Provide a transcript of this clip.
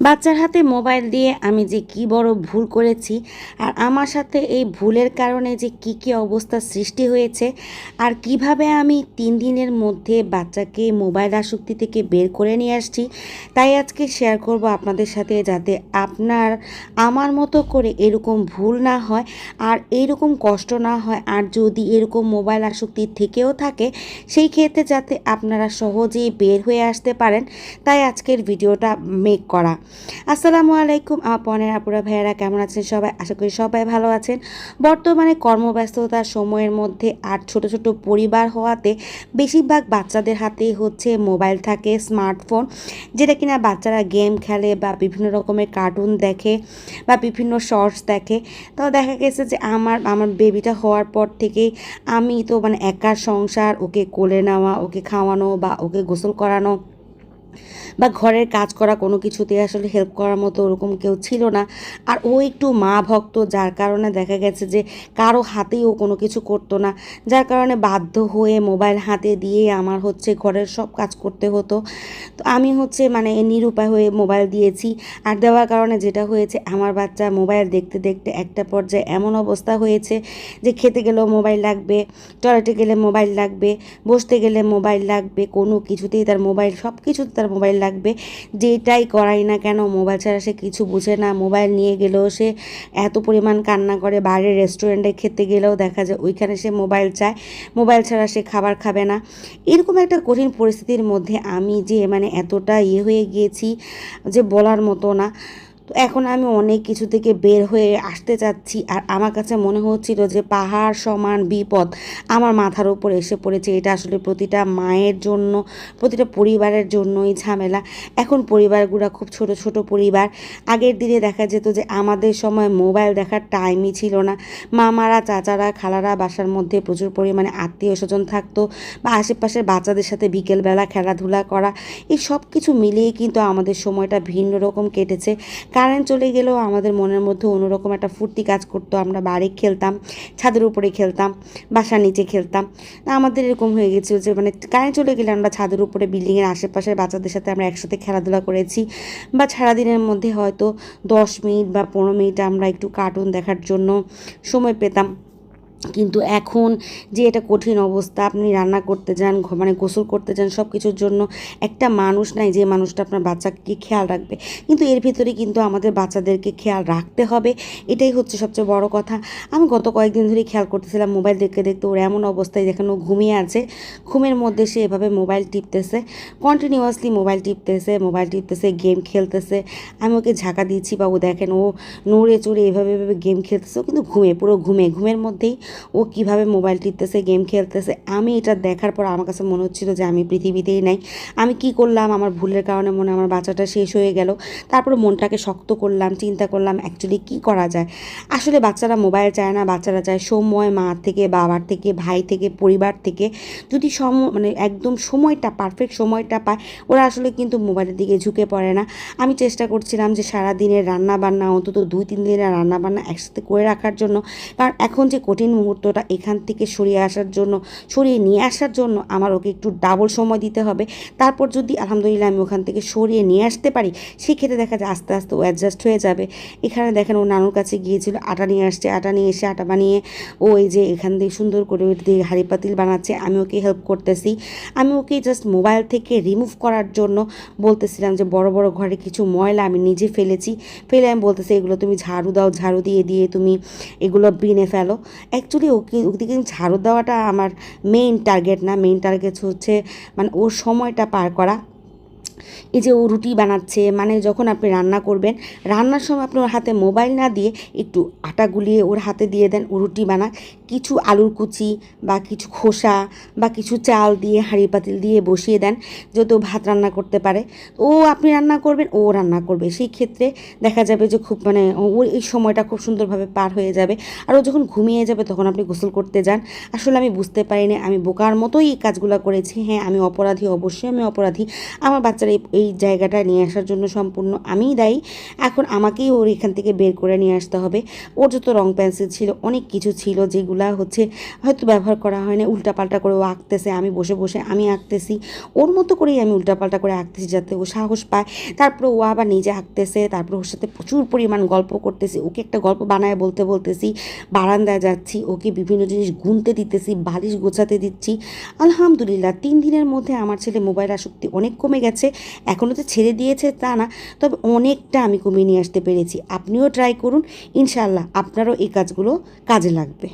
বাচ্চার হাতে মোবাইল দিয়ে আমি যে কি বড় ভুল করেছি আর আমার সাথে এই ভুলের কারণে যে কি অবস্থার সৃষ্টি হয়েছে আর কিভাবে আমি 3 দিনের মধ্যে বাচ্চাকে মোবাইল আসক্তি থেকে বের করে নিয়ে আসছি, তাই আজকে শেয়ার করব আপনাদের সাথে, যাতে আপনার আমার মতো করে এরকম ভুল না হয় আর এরকম কষ্ট না হয়। আর যদি এরকম মোবাইল আসক্তি থেকেও থাকে, সেই ক্ষেত্রে যাতে আপনারা সহজেই বের হয়ে আসতে পারেন, তাই আজকের ভিডিওটা মেক করা। আসসালামু আলাইকুম পনের আপুরা ভাইয়েরা, কেমন আছেন সবাই? আশা করি সবাই ভালো আছেন। বর্তমানে কর্মব্যস্ততার সময়ের মধ্যে আর ছোট ছোট পরিবার হওয়াতে বেশিরভাগ বাচ্চাদের হাতেই হচ্ছে মোবাইল থাকে, স্মার্টফোন, যেটা কিনা বাচ্চারা গেম খেলে বা বিভিন্ন রকমের কার্টুন দেখে বা বিভিন্ন শর্টস দেখে। তো দেখা গেছে যে আমার বেবিটা হওয়ার পর থেকেই আমি তো একার সংসার, ওকে কোলে নেওয়া, ওকে খাওয়ানো বা ওকে গোসল করানো বা ঘরের কাজ করা, কোনো কিছুতে আসলে হেল্প করার মতো ওরকম কেউ ছিল না। আর ও একটু মা ভক্ত, যার কারণে দেখা গেছে যে কারো হাতেই ও কোনো কিছু করতো না, যার কারণে বাধ্য হয়ে মোবাইল হাতে দিয়ে আমার হচ্ছে ঘরের সব কাজ করতে হতো। তো আমি হচ্ছে নিরুপায় হয়ে মোবাইল দিয়েছি। আর দেওয়ার কারণে যেটা হয়েছে, আমার বাচ্চা মোবাইল দেখতে দেখতে একটা পর্যায়ে এমন অবস্থা হয়েছে যে খেতে গেলেও মোবাইল লাগবে, টয়লেটে গেলে মোবাইল লাগবে, বসতে গেলে মোবাইল লাগবে, কোনো কিছুতেই তার মোবাইল, সব কিছুতে তার মোবাইল লাগবে। যেটাই করাই না কেন মোবাইল ছাড়া সে কিছু বুঝে না। মোবাইল নিয়ে গেলেও সে এত পরিমাণ কান্না করে, বাইরে রেস্টুরেন্টে খেতে গেলেও দেখা যায় ওইখানে সে মোবাইল চায়, মোবাইল ছাড়া সে খাবার খাবে না। এরকম একটা কঠিন পরিস্থিতির মধ্যে আমি যে এতটা হয়ে গিয়েছি যে বলার মতো না। তো এখন আমি অনেক কিছু থেকে বের হয়ে আসতে চাচ্ছি, আর আমার কাছে মনে হচ্ছিল যে পাহাড় সমান বিপদ আমার মাথার উপর এসে পড়েছে। এটা আসলে প্রতিটা মায়ের জন্য, প্রতিটা পরিবারের জন্যই ঝামেলা। এখন পরিবারগুলো খুব ছোট ছোট পরিবার। আগের দিনে দেখা যেত যে আমাদের সময় মোবাইল দেখার টাইমই ছিল না। মামারা, চাচারা, খালারা বাসার মধ্যে প্রচুর পরিমাণে আত্মীয় স্বজন থাকতো, বা আশেপাশের বাচ্চাদের সাথে বিকেলবেলা খেলাধুলা করা, এই সব কিছু মিলিয়ে কিন্তু আমাদের সময়টা ভিন্ন রকম কেটেছে। কারেন্ট চলে গেলেও আমাদের মনের মধ্যে অন্যরকম একটা ফুর্তি কাজ করতো। আমরা বাড়ি খেলতাম, ছাদের উপরে খেলতাম, বাসার নিচে খেলতাম। আমাদের এরকম হয়ে গেছিলো যে কারেন্ট চলে গেলে আমরা ছাদের উপরে, বিল্ডিংয়ের আশেপাশের বাচ্চাদের সাথে আমরা একসাথে খেলাধুলা করেছি। বা সারাদিনের মধ্যে হয়তো 10 মিনিট বা 15 মিনিট আমরা একটু কার্টুন দেখার জন্য সময় পেতাম। কিন্তু এখন যে এটা কঠিন অবস্থা, আপনি রান্না করতে যান, গোসল করতে যান, সব কিছুর জন্য একটা মানুষ নাই যে মানুষটা আপনার বাচ্চাকে খেয়াল রাখবে। কিন্তু এর ভিতরে কিন্তু আমাদের বাচ্চাদেরকে খেয়াল রাখতে হবে, এটাই হচ্ছে সবচেয়ে বড় কথা। আমি গত কয়েকদিন ধরেই খেয়াল করতেছিলাম, মোবাইল দেখতে দেখতে ওর এমন অবস্থায়, যেখানে ও ঘুমিয়ে আছে, ঘুমের মধ্যে সে এভাবে মোবাইল টিপতেছে, কন্টিনিউয়াসলি মোবাইল টিপতেছে, গেম খেলতেছে। আমি ওকে ঝাঁকা দিচ্ছি, বা ও দেখেন ও নড়ে চড়ে এভাবে এভাবে গেম খেলতেছে। ও কিন্তু পুরো ঘুমের মধ্যেই ও কিভাবে মোবাইল টিপতেছে, গেম খেলতেছে। আমি এটা দেখার পর আমার কাছে মনে হচ্ছিল যে আমি পৃথিবীতেই নাই। আমি কি করলাম, আমার ভুলের কারণে আমার বাচ্চাটা শেষ হয়ে গেল। তারপরে মনটাকে শক্ত করলাম, চিন্তা করলাম অ্যাকচুয়ালি কী করা যায়। আসলে বাচ্চারা মোবাইল চায় না, বাচ্চারা চায় সময়, মা থেকে, বাবার থেকে, ভাই থেকে, পরিবার থেকে। যদি একদম সময়টা, পারফেক্ট সময়টা পায়, ওরা আসলে কিন্তু মোবাইলের দিকে ঝুঁকে পড়ে না। আমি চেষ্টা করছিলাম যে সারাদিনের রান্নাবান্না, অন্তত 2-3 দিনের রান্নাবান্না একসাথে করে রাখার জন্য। কারণ এখন যে কঠিন মুহূর্তটা, এখান থেকে সরিয়ে নিয়ে আসার জন্য আমার ওকে একটু ডাবল সময় দিতে হবে। তারপর যদি আলহামদুলিল্লাহ আমি ওখান থেকে সরিয়ে নিয়ে আসতে পারি, সেক্ষেত্রে দেখা যায় আস্তে আস্তে ও অ্যাডজাস্ট হয়ে যাবে। এখানে দেখেন ও নানুর কাছে গিয়েছিল, আটা নিয়ে আসছে, আটা নিয়ে এসে আটা বানিয়ে ও এই যে এখান থেকে সুন্দর করে দিয়ে হাঁড়ি পাতিল বানাচ্ছে। আমি ওকে হেল্প করতেছি। আমি ওকে জাস্ট মোবাইল থেকে রিমুভ করার জন্য বলতেছিলাম যে বড় বড় ঘরে কিছু ময়লা আমি নিজে ফেলে আমি বলতেছি, এগুলো তুমি ঝাড়ু দাও, ঝাড়ু দিয়ে দিয়ে তুমি এগুলো বিনে ফেলো। অ্যাকচুয়ালি ওদিকে ঝাড়ু দেওয়াটা আমার মেইন টার্গেট না। মেইন টার্গেট হচ্ছে ওর সময়টা পার করা। এই যে ও রুটি বানাচ্ছে, যখন আপনি রান্না করবেন, রান্নার সময় আপনি ওর হাতে মোবাইল না দিয়ে একটু আটা গুলিয়ে ওর হাতে দিয়ে দেন, ও রুটি বানাক। কিছু আলুর কুচি বা কিছু খোসা বা কিছু চাল দিয়ে হাঁড়ি পাতিল দিয়ে বসিয়ে দেন, যত ভাত রান্না করতে পারে। ও আপনি রান্না করবেন, ও রান্না করবে। সেই ক্ষেত্রে দেখা যাবে যে খুব ওর এই সময়টা খুব সুন্দরভাবে পার হয়ে যাবে। আর ও যখন ঘুমিয়ে যাবে তখন আপনি গোসল করতে যান। আসলে আমি বুঝতে পারিনি, আমি বোকার মতোই এই কাজগুলো করেছি। হ্যাঁ, আমি অপরাধী, অবশ্যই আমি অপরাধী। আমার বাচ্চারা এই এই জায়গাটা নিয়ে আসার জন্য সম্পূর্ণ আমিই দায়ী। এখন আমাকেই ওর এখান থেকে বের করে নিয়ে আসতে হবে। ওর যত রং পেন্সিল ছিল, অনেক কিছু ছিল যেগুলা হচ্ছে হয়তো ব্যবহার করা হয় না, উল্টাপাল্টা করে ও আঁকতেছে, আমি বসে বসে আমি আঁকতেছি, ওর মতো করেই আমি উল্টাপাল্টা করে আঁকতেছি যাতে ও সাহস পায়। তারপরে ও আবার নিজে আঁকতেছে, তারপরে ওর সাথে প্রচুর পরিমাণ গল্প করতেছি, ওকে একটা গল্প বানায় বলতেছি, বারান্দায় যাচ্ছি, ওকে বিভিন্ন জিনিস গুনতে দিতেছি, বালিশ গোছাতে দিচ্ছি। আলহামদুলিল্লাহ 3 দিনের মধ্যে আমার ছেলে মোবাইল আসক্তি অনেক কমে গেছে। এখনও যে ছেড়ে দিয়েছে তা না, তবে অনেকটা আমি কমিয়ে নিয়ে আসতে পেরেছি। আপনিও ট্রাই করুন, ইনশাআল্লাহ আপনারও এই কাজগুলো কাজে লাগবে।